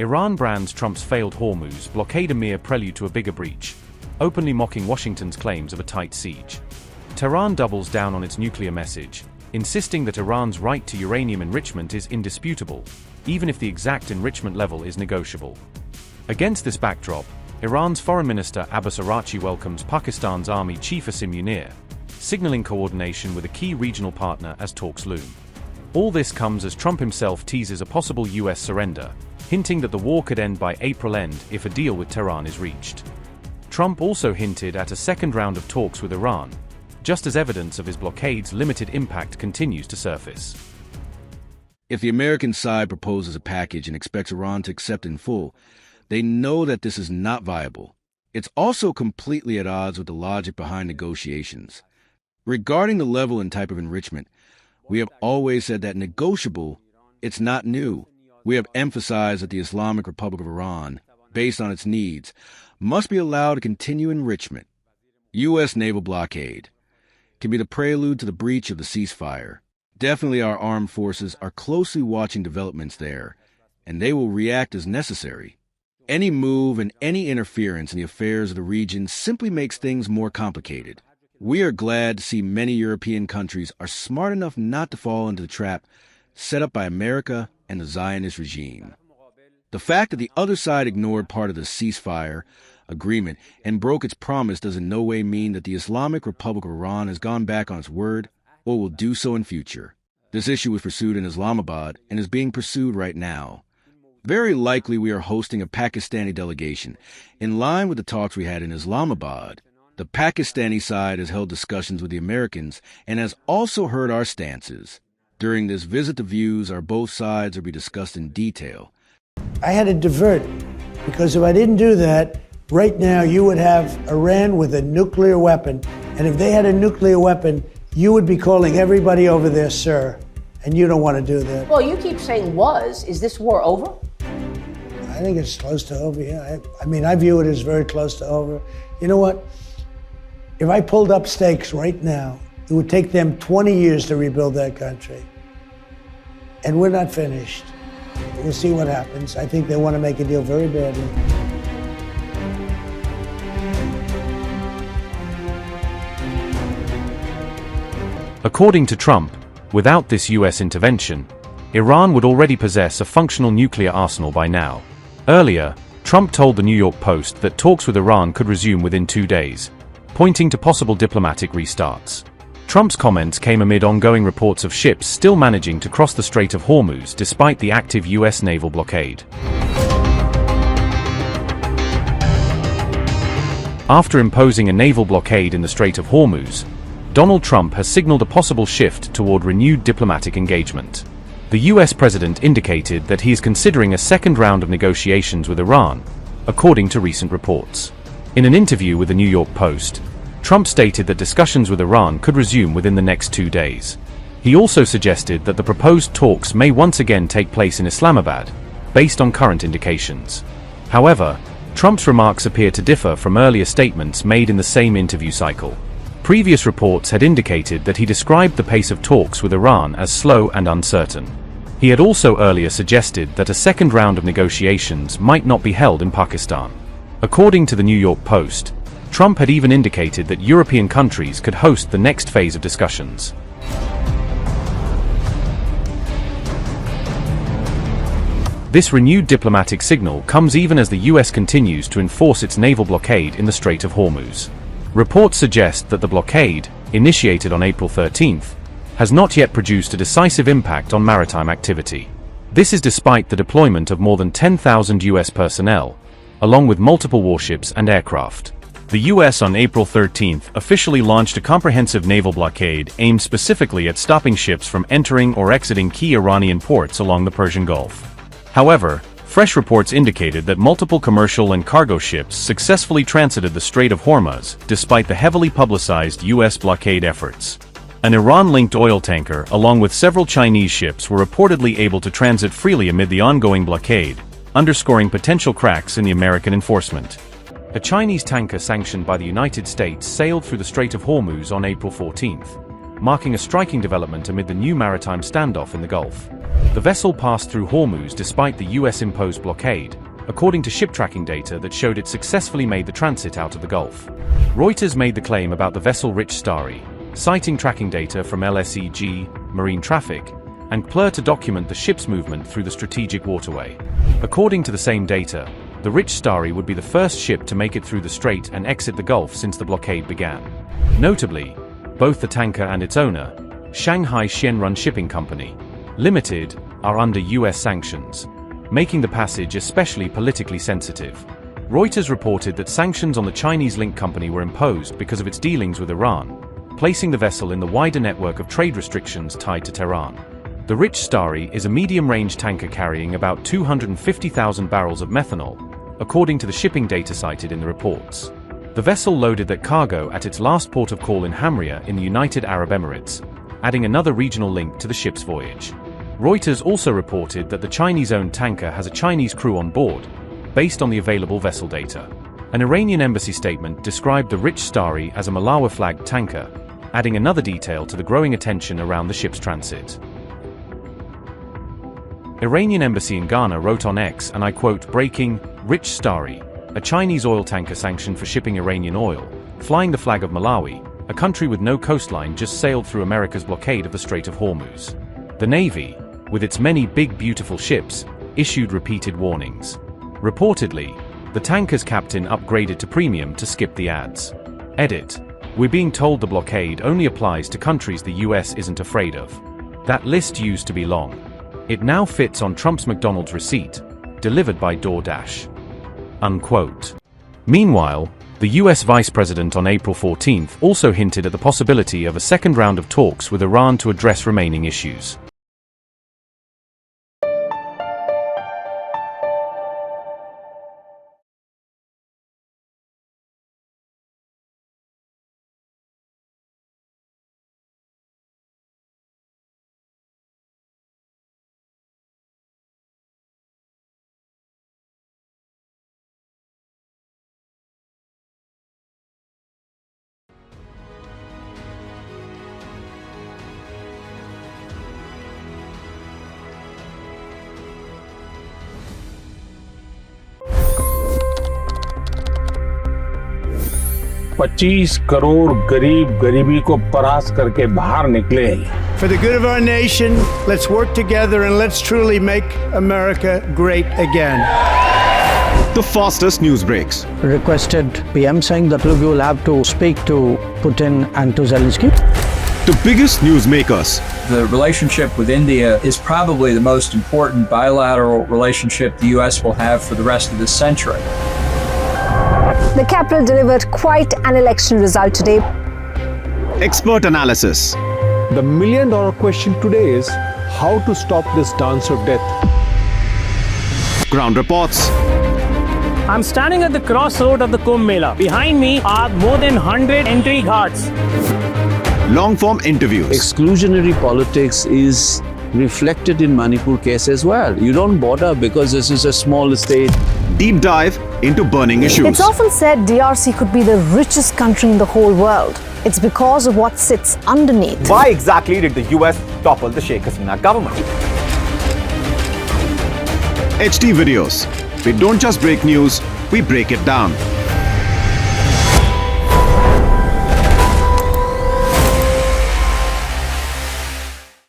Iran brands Trump's failed Hormuz blockade a mere prelude to a bigger breach, openly mocking Washington's claims of a tight siege. Tehran doubles down on its nuclear message, insisting that Iran's right to uranium enrichment is indisputable, even if the exact enrichment level is negotiable. Against this backdrop, Iran's Foreign Minister Abbas Araghchi welcomes Pakistan's Army Chief Asim Munir, signaling coordination with a key regional partner as talks loom. All this comes as Trump himself teases a possible US surrender, hinting that the war could end by April end if a deal with Tehran is reached. Trump also hinted at a second round of talks with Iran, just as evidence of his blockade's limited impact continues to surface. If the American side proposes a package and expects Iran to accept in full, they know that this is not viable. It's also completely at odds with the logic behind negotiations. Regarding the level and type of enrichment, we have always said that negotiable, it's not new. We have emphasized that the Islamic Republic of Iran, based on its needs, must be allowed to continue enrichment. U.S. naval blockade can be the prelude to the breach of the ceasefire. Definitely our armed forces are closely watching developments there, and they will react as necessary. Any move and any interference in the affairs of the region simply makes things more complicated. We are glad to see many European countries are smart enough not to fall into the trap set up by America and the Zionist regime. The fact that the other side ignored part of the ceasefire agreement and broke its promise does in no way mean that the Islamic Republic of Iran has gone back on its word or will do so in future. This issue was pursued in Islamabad and is being pursued right now. Very likely we are hosting a Pakistani delegation. In line with the talks we had in Islamabad, the Pakistani side has held discussions with the Americans and has also heard our stances. During this visit, the views on both sides will be discussed in detail. I had to divert, because if I didn't do that, right now you would have Iran with a nuclear weapon, and if they had a nuclear weapon, you would be calling everybody over there, sir, and you don't want to do that. Well, you keep saying was. Is this war over? I think it's close to over, yeah. I view it as very close to over. You know what? If I pulled up stakes right now, it would take them 20 years to rebuild that country. And we're not finished. We'll see what happens. I think they want to make a deal very badly. According to Trump, without this US intervention, Iran would already possess a functional nuclear arsenal by now. Earlier, Trump told the New York Post that talks with Iran could resume within 2 days, pointing to possible diplomatic restarts. Trump's comments came amid ongoing reports of ships still managing to cross the Strait of Hormuz despite the active US naval blockade. After imposing a naval blockade in the Strait of Hormuz, Donald Trump has signaled a possible shift toward renewed diplomatic engagement. The US president indicated that he is considering a second round of negotiations with Iran, according to recent reports. In an interview with the New York Post, Trump stated that discussions with Iran could resume within the next 2 days. He also suggested that the proposed talks may once again take place in Islamabad, based on current indications. However, Trump's remarks appear to differ from earlier statements made in the same interview cycle. Previous reports had indicated that he described the pace of talks with Iran as slow and uncertain. He had also earlier suggested that a second round of negotiations might not be held in Pakistan. According to the New York Post, Trump had even indicated that European countries could host the next phase of discussions. This renewed diplomatic signal comes even as the US continues to enforce its naval blockade in the Strait of Hormuz. Reports suggest that the blockade, initiated on April 13th, has not yet produced a decisive impact on maritime activity. This is despite the deployment of more than 10,000 US personnel, along with multiple warships and aircraft. The US on April 13th officially launched a comprehensive naval blockade aimed specifically at stopping ships from entering or exiting key Iranian ports along the Persian Gulf. However, fresh reports indicated that multiple commercial and cargo ships successfully transited the Strait of Hormuz despite the heavily publicized US blockade efforts. An Iran-linked oil tanker along with several Chinese ships were reportedly able to transit freely amid the ongoing blockade, underscoring potential cracks in the American enforcement. A Chinese tanker sanctioned by the United States sailed through the Strait of Hormuz on April 14th, marking a striking development amid the new maritime standoff in the Gulf. The vessel passed through Hormuz despite the US-imposed blockade, according to ship tracking data that showed it successfully made the transit out of the Gulf. Reuters made the claim about the vessel Rich Starry, citing tracking data from LSEG, Marine Traffic, and CLR to document the ship's movement through the strategic waterway. According to the same data, the Rich Starry would be the first ship to make it through the strait and exit the Gulf since the blockade began. Notably, both the tanker and its owner, Shanghai Xianrun Shipping Company, Limited, are under US sanctions, making the passage especially politically sensitive. Reuters reported that sanctions on the Chinese-linked company were imposed because of its dealings with Iran, placing the vessel in the wider network of trade restrictions tied to Tehran. The Rich Starry is a medium-range tanker carrying about 250,000 barrels of methanol, according to the shipping data cited in the reports. The vessel loaded that cargo at its last port of call in Hamria in the United Arab Emirates, adding another regional link to the ship's voyage. Reuters also reported that the Chinese-owned tanker has a Chinese crew on board, based on the available vessel data. An Iranian embassy statement described the Rich Starry as a Malawi-flagged tanker, adding another detail to the growing attention around the ship's transit. Iranian embassy in Ghana wrote on X, and I quote, "Breaking, Rich Starry, a Chinese oil tanker sanctioned for shipping Iranian oil, flying the flag of Malawi, a country with no coastline, just sailed through America's blockade of the Strait of Hormuz." The Navy, with its many big beautiful ships, issued repeated warnings. Reportedly, the tanker's captain upgraded to premium to skip the ads. Edit. We're being told the blockade only applies to countries the US isn't afraid of. That list used to be long. It now fits on Trump's McDonald's receipt, delivered by DoorDash. Unquote. Meanwhile, the US Vice President on April 14th also hinted at the possibility of a second round of talks with Iran to address remaining issues. $25 crore गरीब गरीबी को परास्त करके बाहर निकले। For the good of our nation, let's work together and let's truly make America great again. The fastest news breaks. Requested PM saying that look, you will have to speak to Putin and to Zelensky. The biggest news makers. The relationship with India is probably the most important bilateral relationship the US will have for the rest of this century. The capital delivered quite an election result today. Expert analysis. The million-dollar question today is how to stop this dance of death. Ground reports. I'm standing at the crossroad of the Kumbh Mela. Behind me are more than 100 entry ghats. Long-form interviews. Exclusionary politics is reflected in Manipur case as well. You don't bother because this is a small state. Deep dive into burning issues. It's often said DRC could be the richest country in the whole world. It's because of what sits underneath. Why exactly did the US topple the Sheikh Hasina government? HD videos. We don't just break news, we break it down.